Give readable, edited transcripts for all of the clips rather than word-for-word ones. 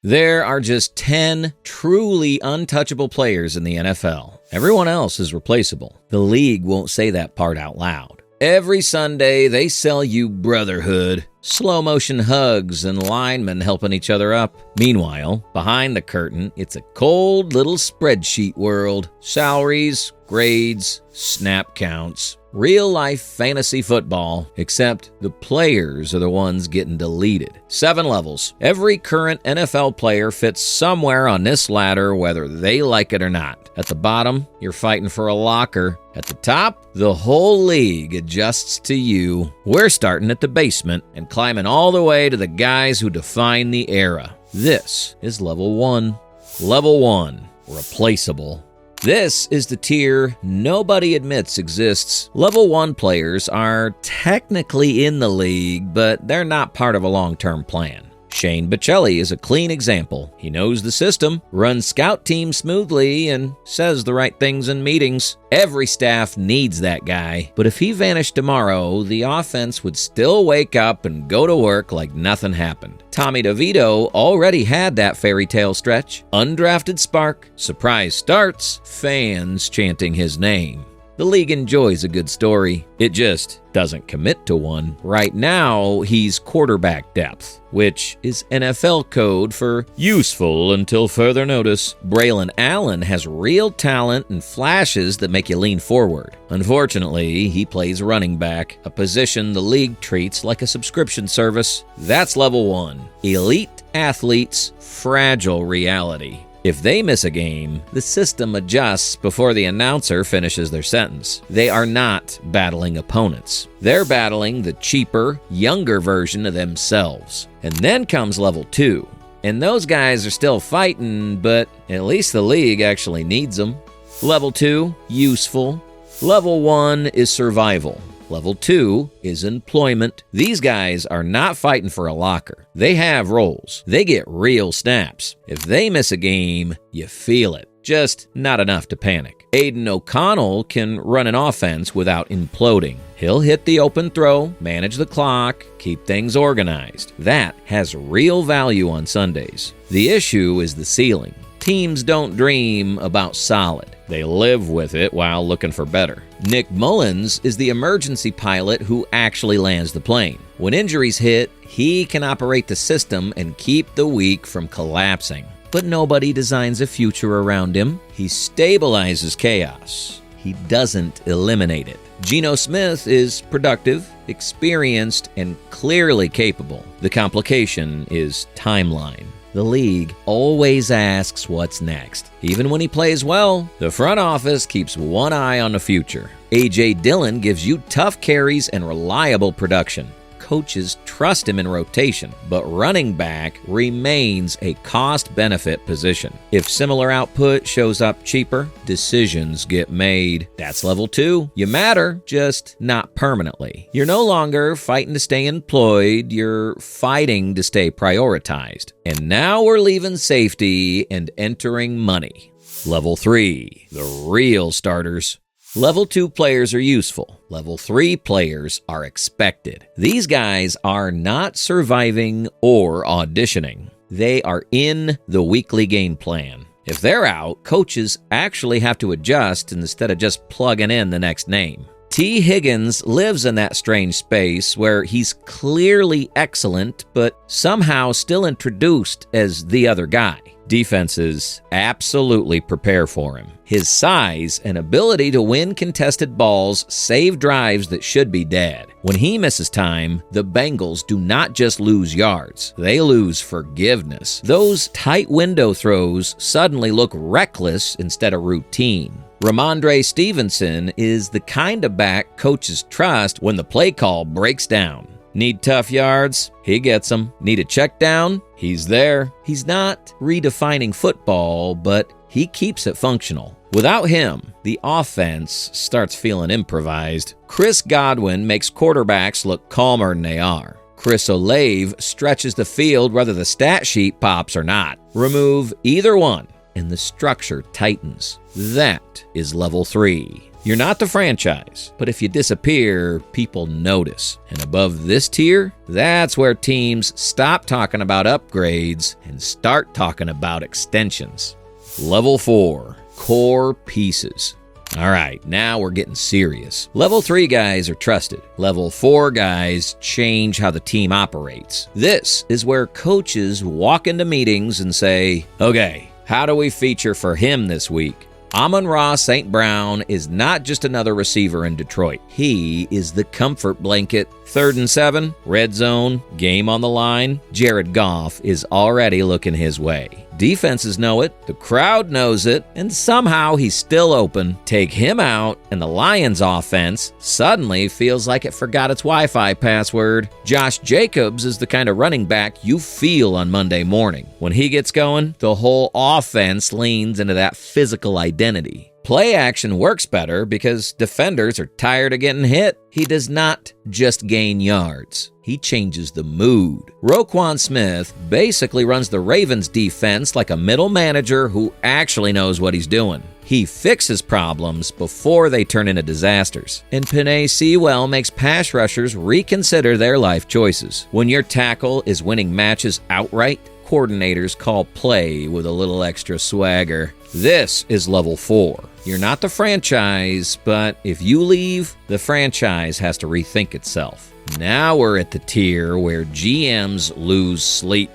There are just 10 truly untouchable players in the NFL. Everyone else is replaceable. The league won't say that part out loud. Every Sunday, they sell you brotherhood, slow-motion hugs, and linemen helping each other up. Meanwhile, behind the curtain, it's a cold little spreadsheet world. Salaries, grades, snap counts. Real-life fantasy football, except the players are the ones getting deleted. 7 levels. Every current NFL player fits somewhere on this ladder, whether they like it or not. At the bottom, you're fighting for a locker. At the top, the whole league adjusts to you. We're starting at the basement and climbing all the way to the guys who define the era. This is Level 1. Level 1, replaceable. This is the tier nobody admits exists. Level 1 players are technically in the league, but they're not part of a long-term plan. Shane Bocelli is a clean example. He knows the system, runs scout teams smoothly, and says the right things in meetings. Every staff needs that guy, but if he vanished tomorrow, the offense would still wake up and go to work like nothing happened. Tommy DeVito already had that fairy tale stretch. Undrafted spark, surprise starts, fans chanting his name. The league enjoys a good story. It just doesn't commit to one. Right now, he's quarterback depth, which is NFL code for useful until further notice. Braylon Allen has real talent and flashes that make you lean forward. Unfortunately, he plays running back, a position the league treats like a subscription service. That's Level 1. Elite athletes, fragile reality. If they miss a game, the system adjusts before the announcer finishes their sentence. They are not battling opponents. They're battling the cheaper, younger version of themselves. And then comes Level 2. And those guys are still fighting, but at least the league actually needs them. Level 2, useful. Level 1 is survival. Level 2 is employment. These guys are not fighting for a locker. They have roles. They get real snaps. If they miss a game, you feel it. Just not enough to panic. Aiden O'Connell can run an offense without imploding. He'll hit the open throw, manage the clock, keep things organized. That has real value on Sundays. The issue is the ceiling. Teams don't dream about solid. They live with it while looking for better. Nick Mullins is the emergency pilot who actually lands the plane. When injuries hit, he can operate the system and keep the weak from collapsing. But nobody designs a future around him. He stabilizes chaos. He doesn't eliminate it. Geno Smith is productive, experienced, and clearly capable. The complication is timeline. The league always asks what's next. Even when he plays well, the front office keeps one eye on the future. A.J. Dillon gives you tough carries and reliable production. Coaches trust him in rotation, but running back remains a cost-benefit position. If similar output shows up cheaper, decisions get made. That's Level 2. You matter, just not permanently. You're no longer fighting to stay employed, you're fighting to stay prioritized. And now we're leaving safety and entering money. Level 3. The real starters. Level 2 players are useful. Level 3 players are expected. These guys are not surviving or auditioning. They are in the weekly game plan. If they're out, coaches actually have to adjust instead of just plugging in the next name. T. Higgins lives in that strange space where he's clearly excellent, but somehow still introduced as the other guy. Defenses absolutely prepare for him. His size and ability to win contested balls save drives that should be dead. When he misses time, the Bengals do not just lose yards, they lose forgiveness. Those tight window throws suddenly look reckless instead of routine. Ramondre Stevenson is the kind of back coaches trust when the play call breaks down. Need tough yards? He gets them. Need a check down? He's there. He's not redefining football, but he keeps it functional. Without him, the offense starts feeling improvised. Chris Godwin makes quarterbacks look calmer than they are. Chris Olave stretches the field whether the stat sheet pops or not. Remove either one, and the structure tightens. That is Level 3. You're not the franchise, but if you disappear, people notice. And above this tier, that's where teams stop talking about upgrades and start talking about extensions. Level 4, core pieces. All right, now we're getting serious. Level 3 guys are trusted. Level 4 guys change how the team operates. This is where coaches walk into meetings and say, okay, how do we feature for him this week? Amon-Ra St. Brown is not just another receiver in Detroit. He is the comfort blanket. 3rd and 7, red zone, game on the line. Jared Goff is already looking his way. Defenses know it, the crowd knows it, and somehow he's still open. Take him out, and the Lions' offense suddenly feels like it forgot its Wi-Fi password. Josh Jacobs is the kind of running back you feel on Monday morning. When he gets going, the whole offense leans into that physical identity. Play action works better because defenders are tired of getting hit. He does not just gain yards. He changes the mood. Roquan Smith basically runs the Ravens defense like a middle manager who actually knows what he's doing. He fixes problems before they turn into disasters. And Penei Sewell makes pass rushers reconsider their life choices. When your tackle is winning matches outright, coordinators call play with a little extra swagger. This is level 4. You're not the franchise, but if you leave, the franchise has to rethink itself. Now we're at the tier where GMs lose sleep.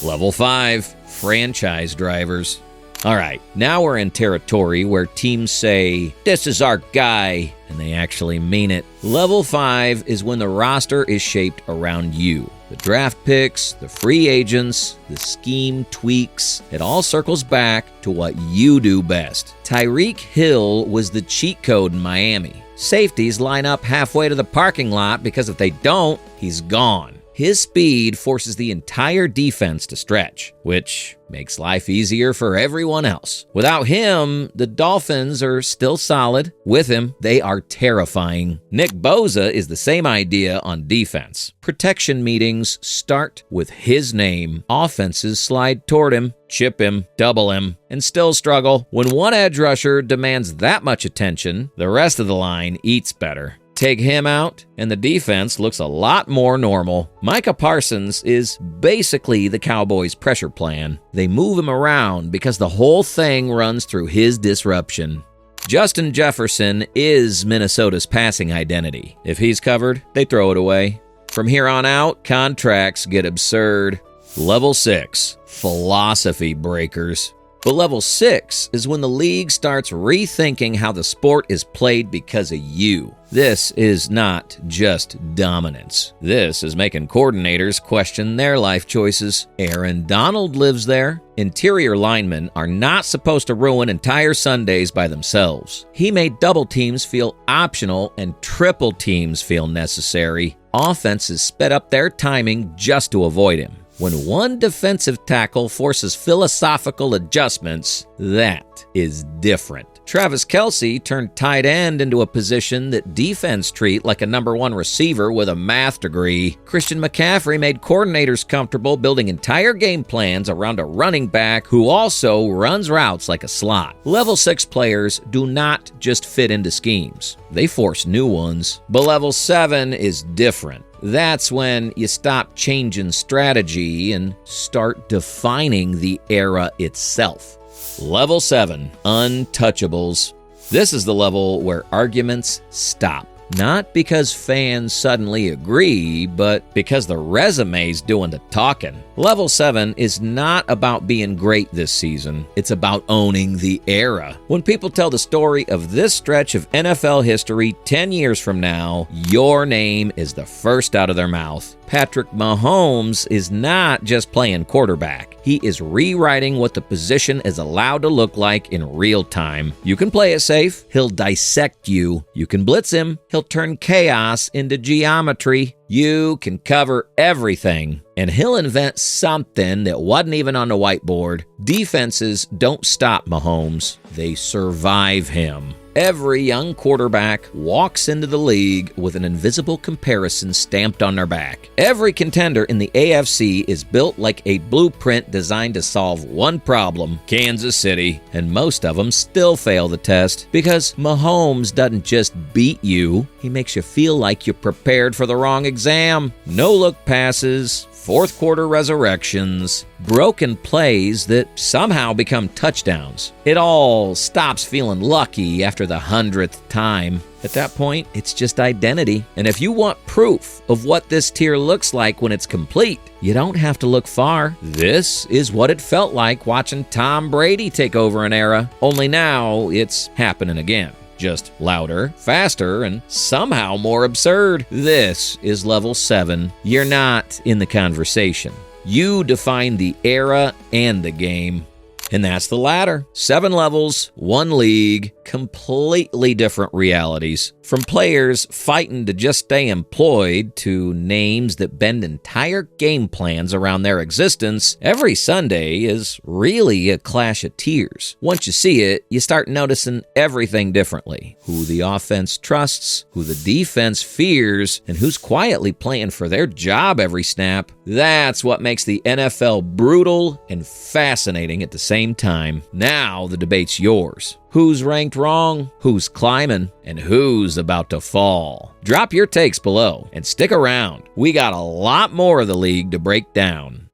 Level 5, franchise drivers. All right, now we're in territory where teams say, this is our guy, and they actually mean it. Level 5 is when the roster is shaped around you. The draft picks, the free agents, the scheme tweaks, it all circles back to what you do best. Tyreek Hill was the cheat code in Miami. Safeties line up halfway to the parking lot because if they don't, he's gone. His speed forces the entire defense to stretch, which makes life easier for everyone else. Without him, the Dolphins are still solid. With him, they are terrifying. Nick Bosa is the same idea on defense. Protection meetings start with his name. Offenses slide toward him, chip him, double him, and still struggle. When one edge rusher demands that much attention, the rest of the line eats better. Take him out, and the defense looks a lot more normal. Micah Parsons is basically the Cowboys' pressure plan. They move him around because the whole thing runs through his disruption. Justin Jefferson is Minnesota's passing identity. If he's covered, they throw it away. From here on out, contracts get absurd. Level 6, philosophy breakers. But level 6 is when the league starts rethinking how the sport is played because of you. This is not just dominance. This is making coordinators question their life choices. Aaron Donald lives there. Interior linemen are not supposed to ruin entire Sundays by themselves. He made double teams feel optional and triple teams feel necessary. Offenses sped up their timing just to avoid him. When one defensive tackle forces philosophical adjustments, that is different. Travis Kelce turned tight end into a position that defense treat like a number 1 receiver with a math degree. Christian McCaffrey made coordinators comfortable building entire game plans around a running back who also runs routes like a slot. Level 6 players do not just fit into schemes. They force new ones. But level 7 is different. That's when you stop changing strategy and start defining the era itself. Level 7, untouchables. This is the level where arguments stop. Not because fans suddenly agree, but because the resume's doing the talking. Level 7 is not about being great this season. It's about owning the era. When people tell the story of this stretch of NFL history 10 years from now, your name is the first out of their mouth. Patrick Mahomes is not just playing quarterback. He is rewriting what the position is allowed to look like in real time. You can play it safe. He'll dissect you. You can blitz him. He'll turn chaos into geometry. You can cover everything, and he'll invent something that wasn't even on the whiteboard. Defenses don't stop Mahomes. They survive him. Every young quarterback walks into the league with an invisible comparison stamped on their back. Every contender in the AFC is built like a blueprint designed to solve one problem, Kansas City, and most of them still fail the test because Mahomes doesn't just beat you, he makes you feel like you're prepared for the wrong exam. No-look passes, fourth quarter resurrections, broken plays that somehow become touchdowns. It all stops feeling lucky after the 100th time. At that point, it's just identity. And if you want proof of what this tier looks like when it's complete, you don't have to look far. This is what it felt like watching Tom Brady take over an era. Only now it's happening again. Just louder, faster, and somehow more absurd. This is level 7. You're not in the conversation. You define the era and the game. And that's the ladder. 7 levels, 1 league, completely different realities. From players fighting to just stay employed to names that bend entire game plans around their existence, every Sunday is really a clash of tiers. Once you see it, you start noticing everything differently. Who the offense trusts, who the defense fears, and who's quietly playing for their job every snap. That's what makes the NFL brutal and fascinating at the same time. Now the debate's yours. Who's ranked wrong, who's climbing, and who's about to fall? Drop your takes below and stick around. We got a lot more of the league to break down.